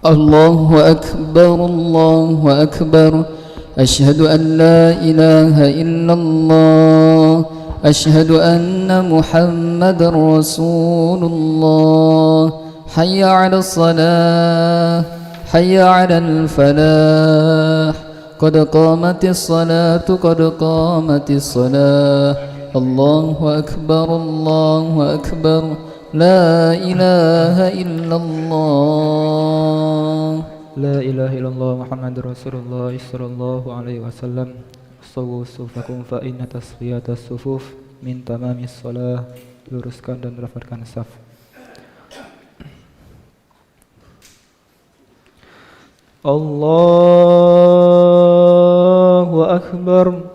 الله أكبر الله أكبر. أشهد أن لا إله إلا الله. أشهد أن محمد رسول الله. حي على الصلاة حي على الفلاح. قد قامت الصلاة قد قامت الصلاة. الله أكبر الله أكبر. لا إله إلا الله. لا إله إلا الله محمد رسول الله صلى الله عليه وسلم. صووا صفوفكم فإن tasfiyat as-sufuf min tamamis shalah. Luruskan dan rapatkan saf. Allahu Akbar.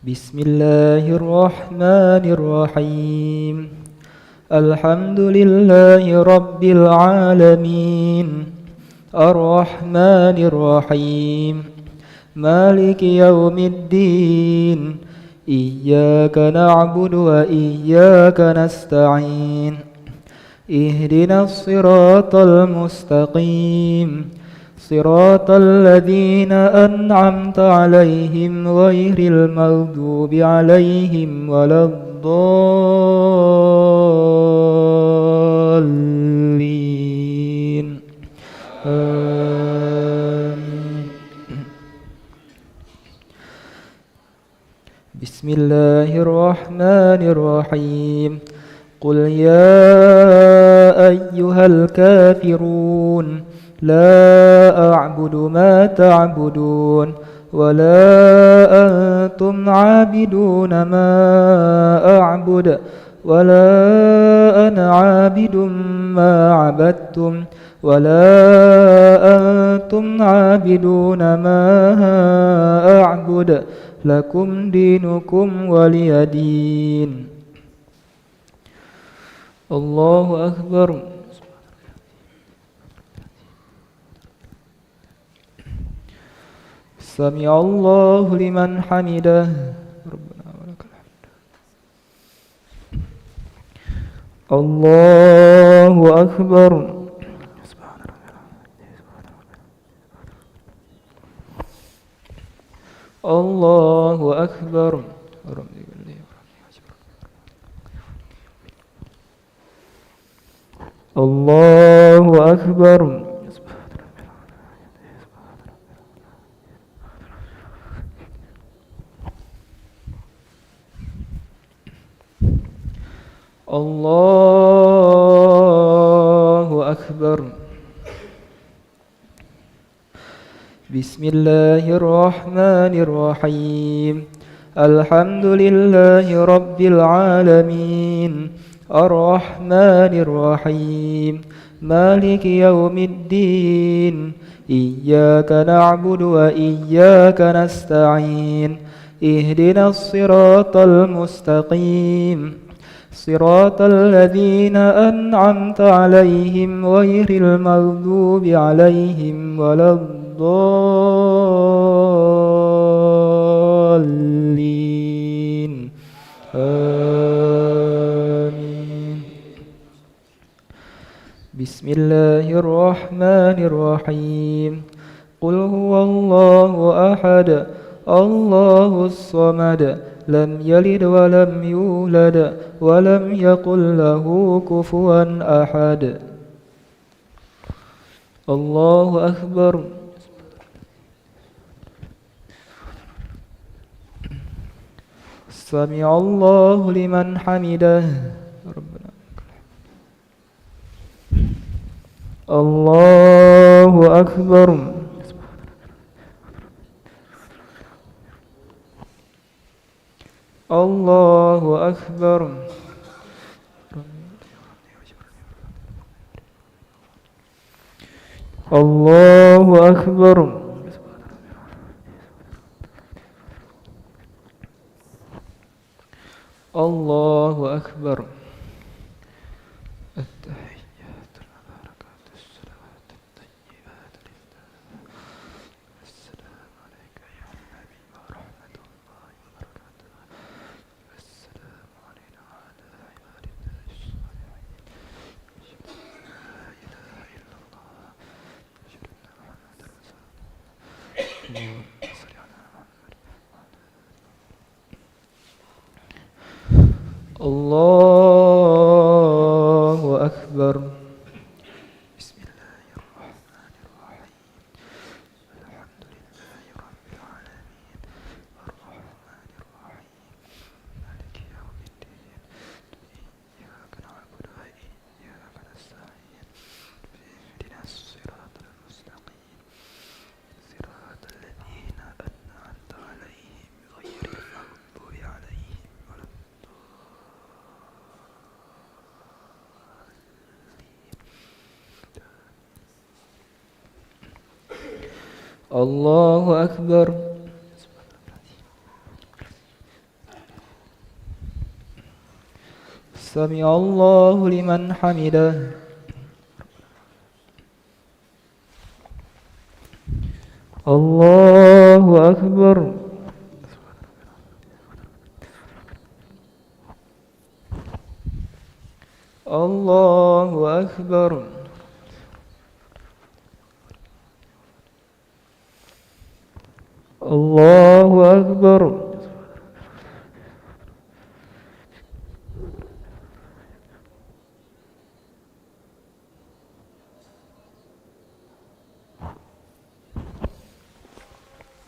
Bismillahirrahmanirrahim. Alhamdulillahi rabbil alamin. Ar-Rahmanir-Rahim. Maliki yaumiddin. Iyyaka na'budu wa iyyaka nasta'in. Ihdinas siratal mustaqim. Siratal ladzina an'amta 'alaihim ghairil maghdubi 'alaihim waladdallin. Bismillahirrahmanirrahim. Qul ya ayyuhal kafirun la a'budu ma ta'budun wa la antum 'abiduna ma a'bud wa la ana 'abidun ma 'abadtum wa la antum 'abiduna ma a'bud lakum dinukum waliyadin. Allahu Akbar. Sami'allahu liman hamidah. Rabbana walakal hamd. Allahu Akbar. Allahu Akbar. Allahu Akbar. Allahu Akbar. Bismillahirrahmanirrahim. Alhamdulillahi rabbil alamin. Ar-Rahmanir-Rahim. Maliki yaumiddin. Iyyaka na'budu wa iyyaka nasta'in. Ihdinas siratal mustaqim. Siratal ladzina an'amta 'alaihim ghairil maghdubi 'alaihim waladdallin. Amin. Bismillahirrahmanirrahim. Qul huwallahu ahad. Allahus samad. Lam yalid wa lam yulad wa lam yakul lahu kufuwan ahad. Allahu Akbar. Sami'allahu liman hamidah. Rabbana Allahu Akbar. Allahu Akbar. Allahu Akbar. Allahu Akbar. At-tahiyyatu wal barakatuh. الله أكبر. بسم الله الرحمن الرحيم. الحمد لله رب العالمين الرحمن الرحيم مالك يوم الدين إياك نعبد وإياك نستعين اهدنا الصراط المستقيم صراط الذين أنعمت عليهم غير المغضوب عليهم ولا الله أكبر. سمع الله لمن حمده. الله أكبر. الله أكبر. الله أكبر.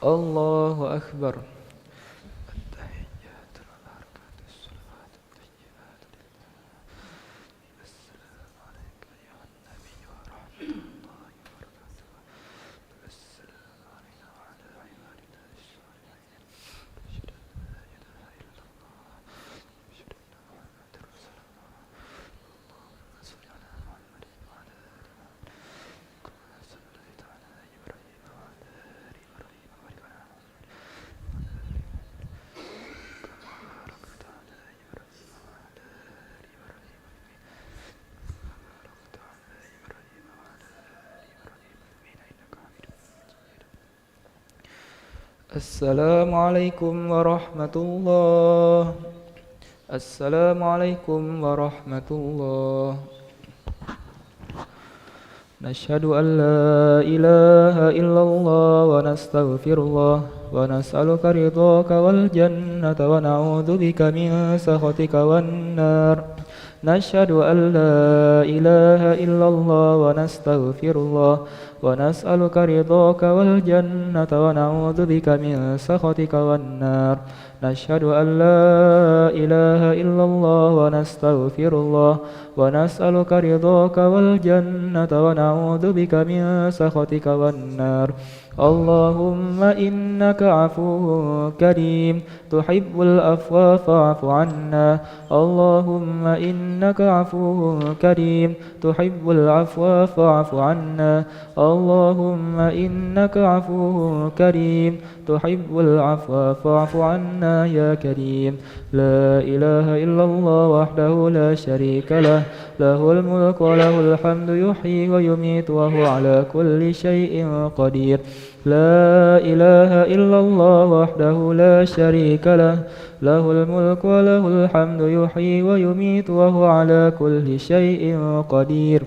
الله أكبر. التحيات والبركات الصلوات الطيبات لله. السلام عليك أيها النبي ورحمة الله وبركاته. السلام علينا وعلى عباد الله الصالحين. أشهد أن لا إله إلا الله أشهد أن محمدا رسول الله. اللهم صل على محمد وعلى آل محمد كما صليت على إبراهيم وعلى آل إبراهيم وبارك على محمد وعلى آل محمد كما باركت على إبراهيم وعلى آل إبراهيم باركت على إبراهيم وعلى آل إبراهيم إنك حميد مجيد. السلام عليكم ورحمة الله. السلام عليكم ورحمة الله. نشهد أن لا إله إلا الله ونستغفر الله ونسألك رضاك والجنة ونعوذ بك من سخطك والنار. نشهد أن لا إله إلا الله ونستغفر الله ونسألك رضاك والجنة ونعوذ بك من سخطك والنار. نشهد أن لا إله إلا الله ونستغفر الله ونسألك رضاك والجنة ونعوذ بك من سخطك والنار. اللهم إنك عفو كريم تحب العفو فاعف عنا. اللهم إنك عفو كريم تحب العفو فاعف عنا. اللهم إنك عفو كريم تحب العفو فاعف عنا يا كريم. لا إله إلا الله وحده لا شريك له له الملك وله الحمد يحيي ويميت وهو على كل شيء قدير. لا إله إلا الله وحده لا شريك له له الملك وله الحمد يحيي ويميت وهو على كل شيء قدير.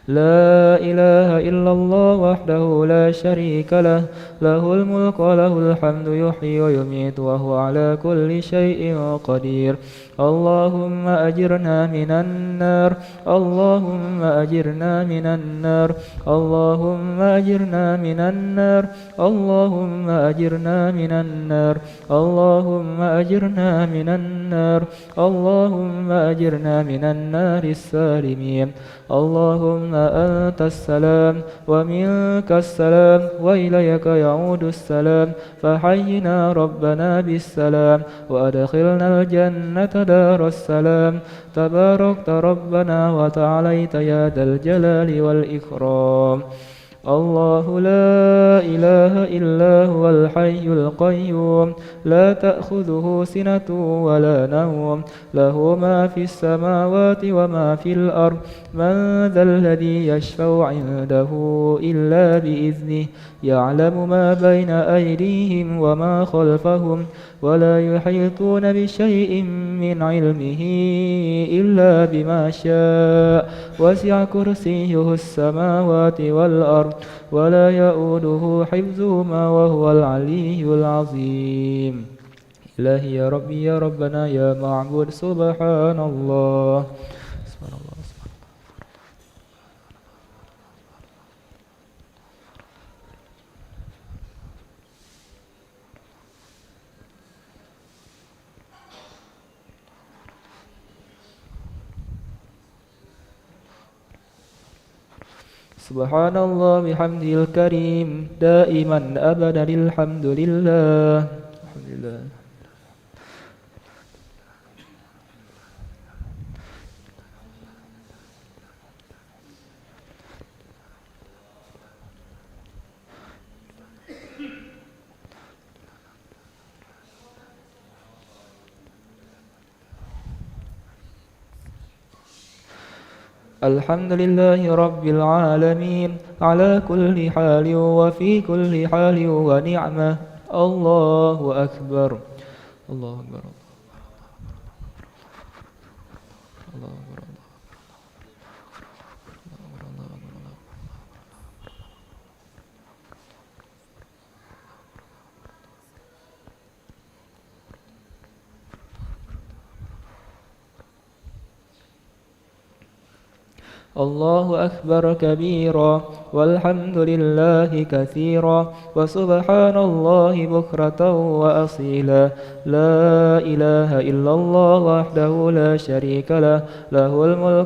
لا إله إلا الله وحده لا شريك له له الملك وله الحمد يحيي ويميت وهو على كل شيء قدير. اللهم أجرنا من النار. اللهم أجرنا من النار. اللهم أجرنا من النار. اللهم أجرنا من النار. اللهم أجرنا من النار. اللهم أجرنا من النار السالمين. اللهم أنت السلام ومنك السلام وإليك يعود السلام. فحينا ربنا بالسلام وأدخلنا الجنة دار السلام. تباركت ربنا وتعاليت يا ذا الجلال والإكرام. الله لا إله إلا هو الحي القيوم لا تأخذه سنة ولا نوم له ما في السماوات وما في الأرض. من ذا الذي يشفع عنده إلا بإذنه يعلم ما بين أيديهم وما خلفهم ولا يحيطون بشيء من علمه إلا بما شاء. وسع كرسيه السماوات والأرض ولا يؤوده حفظهما وهو العلي العظيم. إلهي يا ربي يا ربنا يا معبود سبحان الله. سبحان الله. سبحان الله بحمده الكريم دائما أبدا الحمد لله. الحمد لله. الحمد لله رب العالمين على كل حال وفي كل حال ونعمة. الله أكبر. الله أكبر. الله أكبر. الله أكبر كبيرا والحمد لله كثيرا وسبحان الله بكرة وأصيلا. لا إله إلا الله وحده لا شريك له له الملك